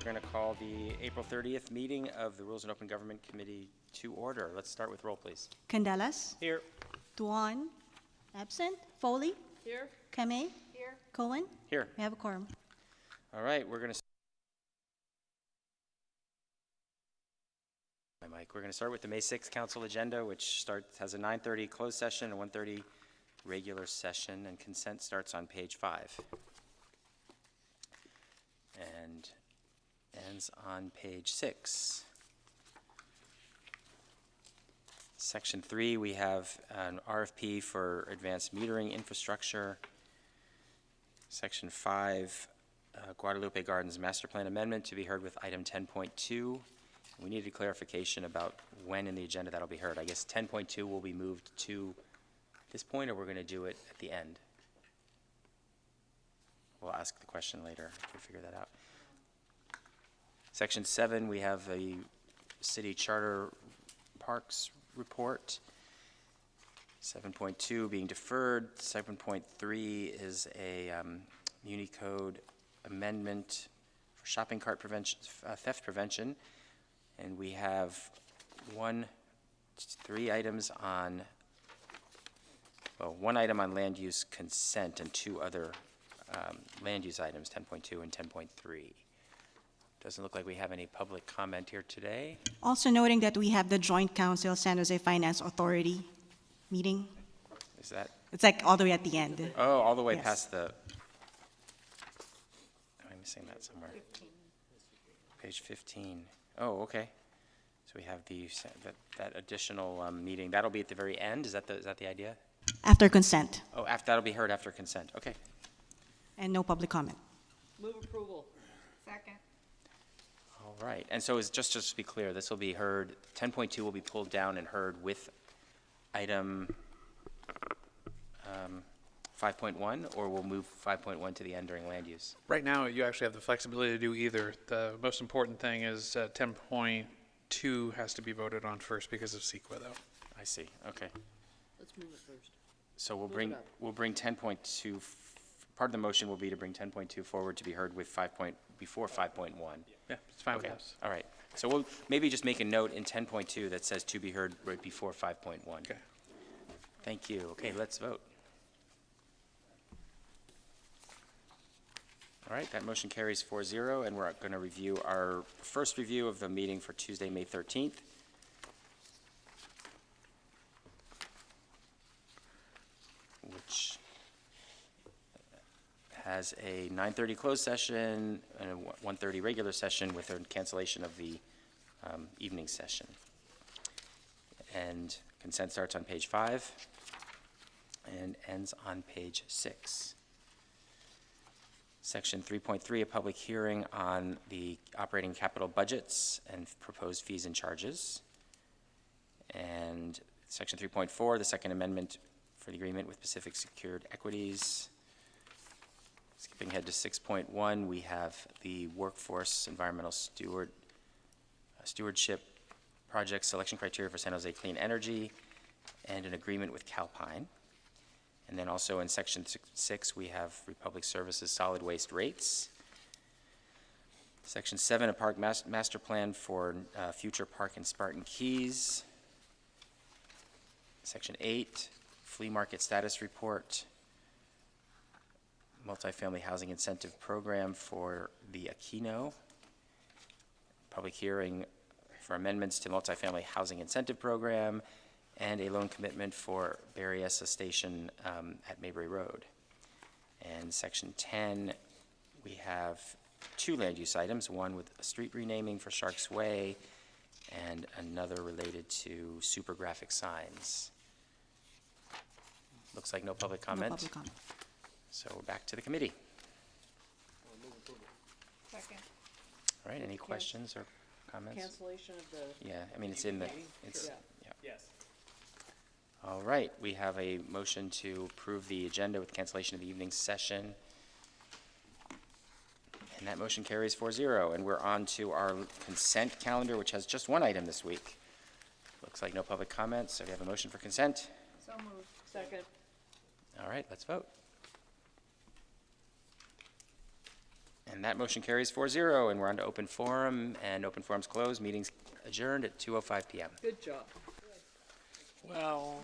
going to call the April 30th meeting of the Rules and Open Government Committee to order. Let's start with roll, please. Candelas. Here. Duan. Absent. Foley. Here. Kame. Here. Cohen. Here. We have a quorum. All right, we're going to We're going to start with the May 6th Council agenda, which has a 9:30 closed session and 1:30 regular session, and consent starts on page 5 and ends on page 6. Section 3, we have an RFP for advanced metering infrastructure. Section 5, Guadalupe Gardens Master Plan Amendment to be heard with item 10.2. We needed clarification about when in the agenda that'll be heard. I guess 10.2 will be moved to this point, or we're going to do it at the end. We'll ask the question later if we figure that out. Section 7, we have a city charter parks report. 7.2 being deferred. 7.3 is a Muni Code amendment for shopping cart prevention, theft prevention. And we have 3 items on, one item on land use consent and 2 other land use items, 10.2 and 10.3. Doesn't look like we have any public comment here today. Also noting that we have the Joint Council San Jose Finance Authority meeting. Is that? It's like all the way at the end. Oh, all the way Yes. past the, I'm missing that somewhere. 15. Page 15. Oh, okay. So we have that additional meeting. That'll be at the very end. Is that the idea? After consent. Oh, that'll be heard after consent. Okay. And no public comment. Move approval. Second. All right. And so just to be clear, this will be heard. 10.2 will be pulled down and heard with item 5.1, or we'll move 5.1 to the end during land use. Right now, you actually have the flexibility to do either. The most important thing is 10.2 has to be voted on first because of CEQA, though. I see. Okay. Let's move it first. So we'll Move it bring up. 10.2. Part of the motion will be to bring 10.2 forward to be heard with before 5.1. Yeah, it's fine Okay. with us. All right. So we'll maybe just make a note in 10.2 that says to be heard right before 5.1. Okay. Thank you. Okay, let's vote. All right, that motion carries 4-0, and we're going to review our first review of the meeting for Tuesday, May 13th. Which has a 9:30 closed session and a 1:30 regular session with a cancellation of the evening session. And consent starts on page 5 and ends on page 6. Section 3.3, a public hearing on the operating capital budgets and proposed fees and charges. And section 3.4, the second amendment for the agreement with Pacific Secured Equities. Skipping ahead to 6.1, we have the workforce environmental stewardship project selection criteria for San Jose Clean Energy and an agreement with Calpine. And then also in section 6, we have Republic Services solid waste rates. Section 7, a park master plan for future park in Spartan Keys. Section 8, flea market status report. Multifamily housing incentive program for the Aquino. Public hearing for amendments to multifamily housing incentive program, and a loan commitment for Berryessa Station at Maybury Road. And section 10, we have 2 land use items, one with a street renaming for Sharks Way and another related to super graphic signs. Looks like no public comment. No public comment. So we're back to the committee. Second. All right, any questions or comments? Cancellation of the. Yeah, I mean, it's in the, meeting? it's, Yeah. yeah. Yes. All right, we have a motion to approve the agenda with cancellation of the evening session. And that motion carries 4-0. And we're on to our consent calendar, which has just one item this week. Looks like no public comments, so we have a motion for consent. So moved. Second. All right, let's vote. And that motion carries 4-0, and we're on to open forum, and open forum's closed. Meeting's adjourned at 2:05 PM. Good job. Well.